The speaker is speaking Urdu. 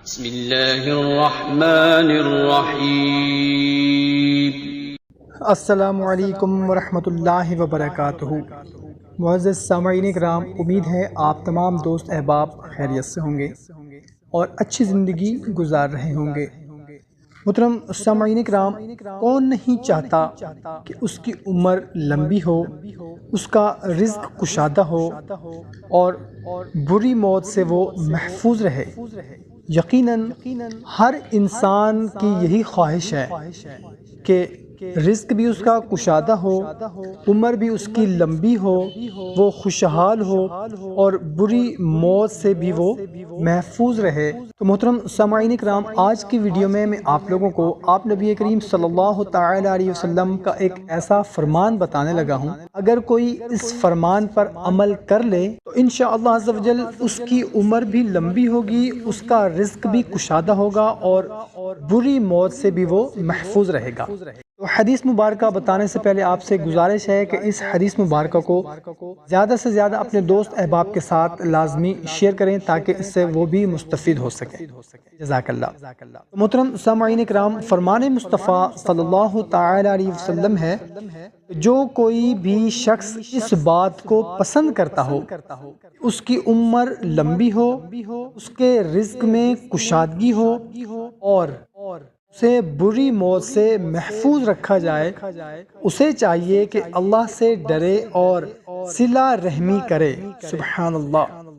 بسم اللہ الرحمن الرحیم۔ السلام علیکم ورحمۃ اللہ وبرکاتہ۔ معزز سامعین کرام، امید ہے آپ تمام دوست احباب خیریت سے ہوں گے اور اچھی زندگی گزار رہے ہوں گے۔ محترم سامعین کرام، کون نہیں چاہتا کہ اس کی عمر لمبی ہو، اس کا رزق کشادہ ہو اور بری موت سے وہ محفوظ رہے۔ یقیناً ہر انسان کی یہی خواہش ہے کہ رزق بھی اس کا کشادہ ہو، عمر بھی اس کی لمبی ہو، وہ خوشحال ہو اور بری موت سے بھی وہ محفوظ رہے۔ تو محترم سامعین کرام، آج کی ویڈیو میں آپ لوگوں کو آپ نبی کریم صلی اللہ تعالی علیہ وسلم کا ایک ایسا فرمان بتانے لگا ہوں، اگر کوئی اس فرمان پر عمل کر لے تو انشاءاللہ عز و جل اس کی عمر بھی لمبی ہوگی، اس کا رزق بھی کشادہ ہوگا اور بری موت سے بھی وہ محفوظ رہے گا۔ تو حدیث مبارکہ بتانے سے پہلے آپ سے گزارش ہے کہ اس حدیث مبارکہ کو زیادہ سے زیادہ اپنے دوست احباب کے ساتھ لازمی شیئر کریں تاکہ اس سے وہ بھی مستفید ہو سکیں۔ جزاک اللہ۔ محترم سامعین کرام، فرمان مصطفیٰ صلی اللہ تعالی علیہ وسلم ہے، جو کوئی بھی شخص اس بات کو پسند کرتا ہو اس کی عمر لمبی ہو، اس کے رزق میں کشادگی ہو اور اسے بری موت سے محفوظ رکھا جائے، اسے چاہیے کہ اللہ سے ڈرے اور صلہ رحمی کرے۔ سبحان اللہ۔